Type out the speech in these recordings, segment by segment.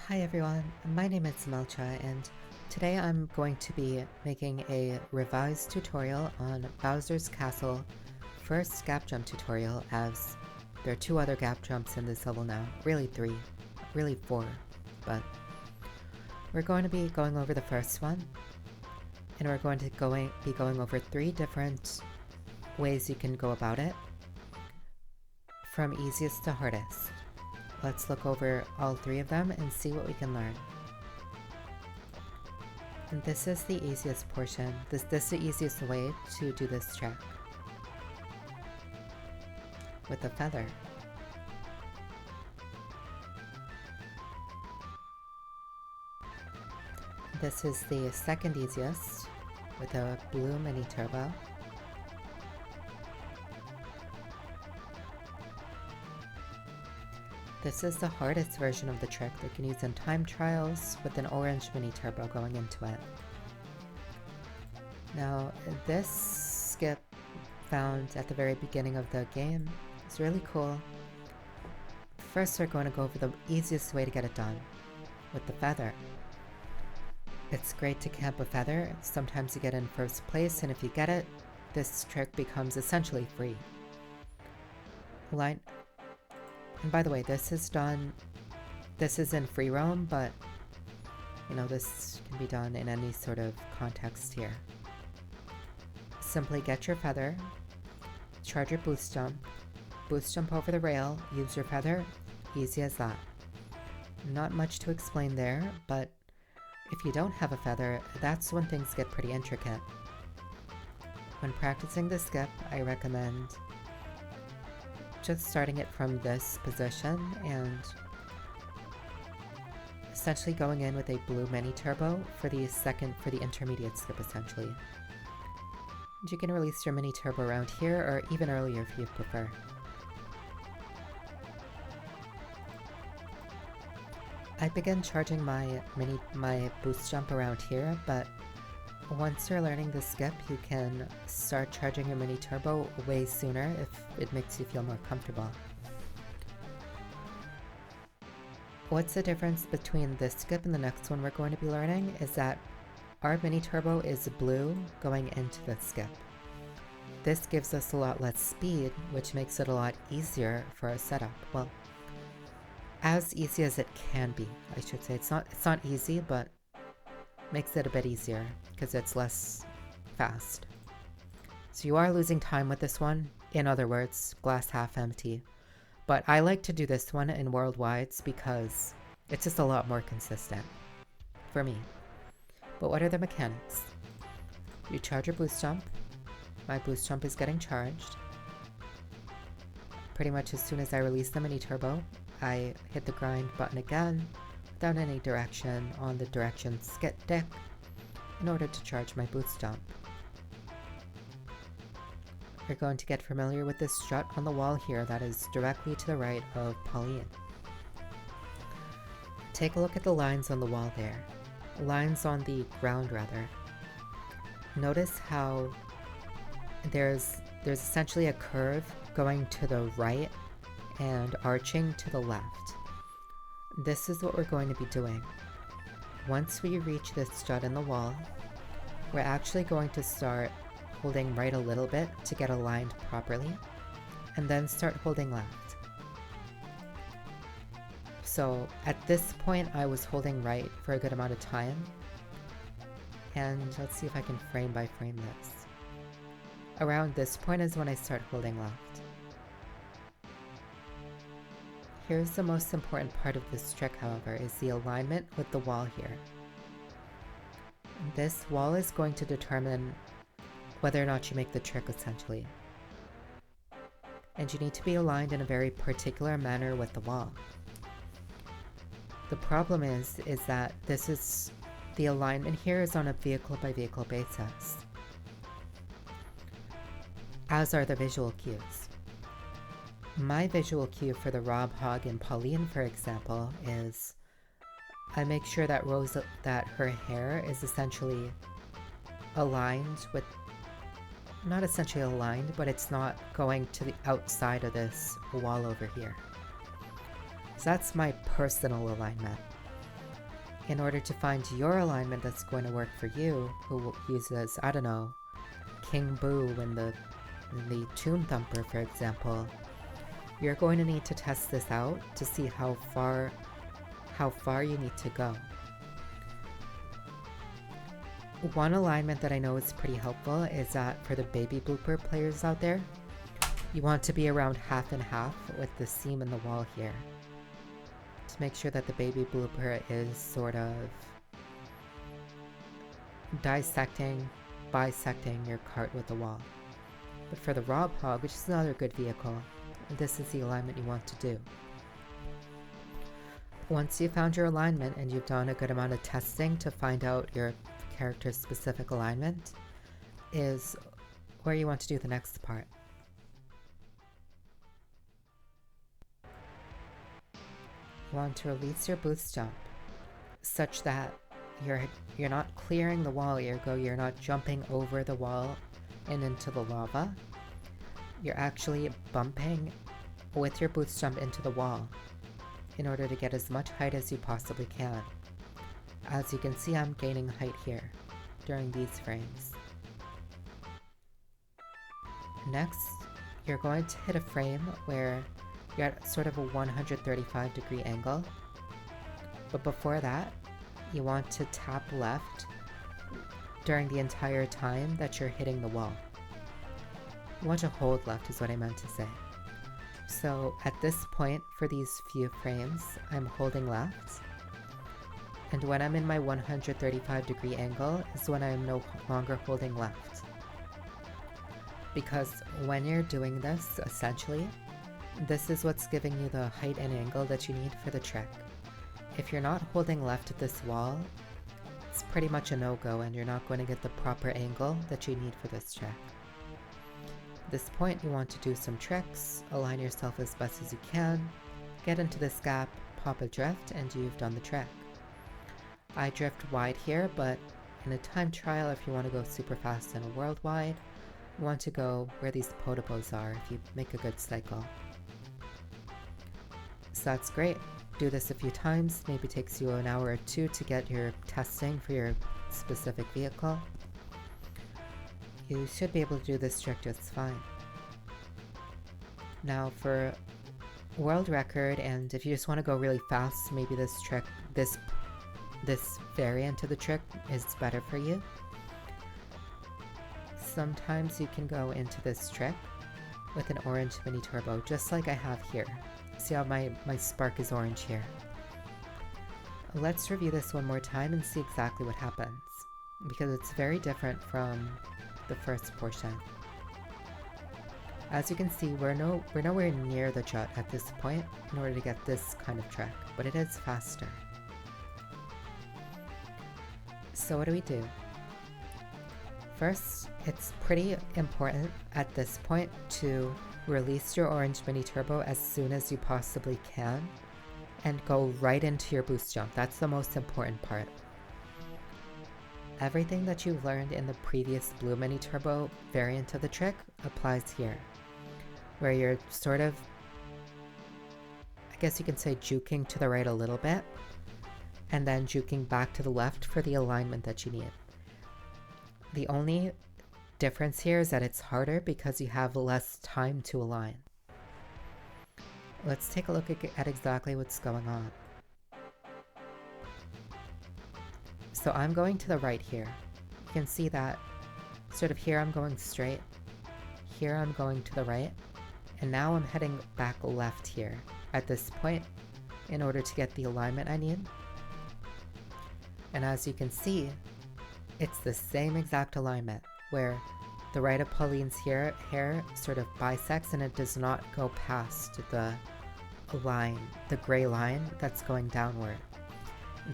Hi everyone, my name is Melcha and today I'm going to be making a revised tutorial on Bowser's Castle first gap jump tutorial, as there are 2 other gap jumps in this level now. Really 3, really 4, but we're going to be going over the first one, and we're going to be going over 3 different ways you can go about it, from easiest to hardest. Let's look over all 3 of them and see what we can learn. And this is the easiest portion. This is the easiest way to do this trick. With a feather. This is the second easiest, with a blue mini turbo. This is the hardest version of the trick that you can use in time trials, with an orange mini turbo going into it. Now, this skip found at the very beginning of the game is really cool. First, we're going to go over the easiest way to get it done, with the feather. It's great to camp a feather. Sometimes you get in first place, and if you get it, this trick becomes essentially free. And by the way, this is in free roam, but you know, this can be done in any sort of context here. Simply get your feather, charge your boost jump over the rail, use your feather, easy as that. Not much to explain there, but if you don't have a feather, that's when things get pretty intricate. When practicing the skip, I recommend just starting it from this position and essentially going in with a blue mini turbo for the intermediate skip essentially. And you can release your mini turbo around here or even earlier if you prefer. I begin charging my boost jump around here, but once you're learning the skip, you can start charging your mini turbo way sooner if it makes you feel more comfortable. What's the difference between this skip and the next one we're going to be learning is that our mini turbo is blue going into the skip. This gives us a lot less speed, which makes it a lot easier for our setup. Well, as easy as it can be, I should say. It's not easy, but makes it a bit easier because it's less fast. So you are losing time with this one. In other words, glass half empty. But I like to do this one in worldwides because it's just a lot more consistent for me. But what are the mechanics? You charge your boost jump. My boost jump is getting charged. Pretty much as soon as I release the mini turbo, I hit the grind button again without any direction on the direction stick in order to charge my boost jump. We're going to get familiar with this strut on the wall here that is directly to the right of Pauline. Take a look at the lines on the wall there. Lines on the ground rather. Notice how there's essentially a curve going to the right and arching to the left. This is what we're going to be doing. Once we reach this strut in the wall, we're actually going to start holding right a little bit to get aligned properly, and then start holding left. So at this point I was holding right for a good amount of time, and let's see if I can frame by frame this. Around this point is when I start holding left. Here's the most important part of this trick, however, is the alignment with the wall here. This wall is going to determine whether or not you make the trick, essentially. And you need to be aligned in a very particular manner with the wall. The problem is that the alignment here is on a vehicle by vehicle basis, as are the visual cues. My visual cue for the Rob, Hog, and Pauline, for example, is I make sure that that her hair is essentially aligned with, not essentially aligned, but it's not going to the outside of this wall over here. So that's my personal alignment. in order to find your alignment that's going to work for you, who uses, I don't know, King Boo in the Toon Thumper, for example, you're going to need to test this out to see how far you need to go. One alignment that I know is pretty helpful is that for the baby blooper players out there, you want to be around half and half with the seam in the wall here, to make sure that the baby blooper is sort of bisecting your cart with the wall. But for the Rob Hog, which is another good vehicle, this is the alignment you want to do. Once you've found your alignment and you've done a good amount of testing to find out your character's specific alignment, is where you want to do the next part. You want to release your boost jump such that you're not clearing the wall, ergo you're not jumping over the wall and into the lava. You're actually bumping with your boost jump into the wall in order to get as much height as you possibly can. As you can see, I'm gaining height here during these frames. Next, you're going to hit a frame where you're at sort of a 135-degree angle. But before that, you want to tap left during the entire time that you're hitting the wall. You want to hold left is what I meant to say. So at this point, for these few frames, I'm holding left. And when I'm in my 135-degree angle is when I'm no longer holding left. Because when you're doing this, essentially, this is what's giving you the height and angle that you need for the trick. If you're not holding left at this wall, it's pretty much a no-go and you're not going to get the proper angle that you need for this trick. At this point, you want to do some tricks, align yourself as best as you can, get into this gap, pop a drift, and you've done the trick. I drift wide here, but in a time trial, if you want to go super fast in a worldwide, you want to go where these potobos are if you make a good cycle. So that's great. Do this a few times, maybe takes you an hour or two to get your testing for your specific vehicle. You should be able to do this trick just fine. Now for world record, and if you just want to go really fast, maybe this trick, this variant of the trick is better for you. Sometimes you can go into this trick with an orange mini turbo, just like I have here. See how my spark is orange here. Let's review this one more time and see exactly what happens, because it's very different from the first portion. As you can see, we're nowhere near the jut at this point in order to get this kind of trick, but it is faster. So what do? First, it's pretty important at this point to release your orange mini turbo as soon as you possibly can and go right into your boost jump. That's the most important part. Everything that you learned in the previous blue mini turbo variant of the trick applies here, where you're sort of, I guess you can say, juking to the right a little bit and then juking back to the left for the alignment that you need. The only difference here is that it's harder because you have less time to align. Let's take a look at exactly what's going on. So I'm going to the right here. You can see that sort of here I'm going straight, here I'm going to the right, and now I'm heading back left here at this point in order to get the alignment I need. And as you can see, it's the same exact alignment, where the right of Pauline's hair sort of bisects and it does not go past the line, the gray line that's going downward.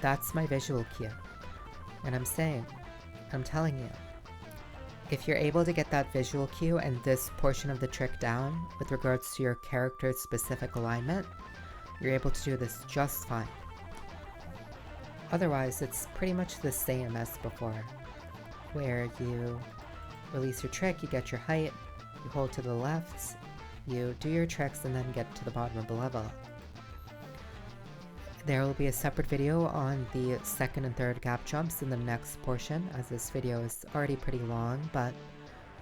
That's my visual cue. And I'm telling you, if you're able to get that visual cue and this portion of the trick down with regards to your character's specific alignment, you're able to do this just fine. Otherwise, it's pretty much the same as before, where you release your trick, you get your height, you hold to the left, you do your tricks, and then get to the bottom of the level. There will be a separate video on the second and third gap jumps in the next portion, as this video is already pretty long, but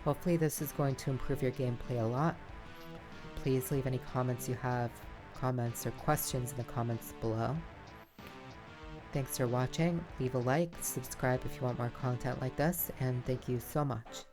hopefully this is going to improve your gameplay a lot. Please leave any comments you have, comments or questions in the comments below. Thanks for watching, leave a like, subscribe if you want more content like this, and thank you so much.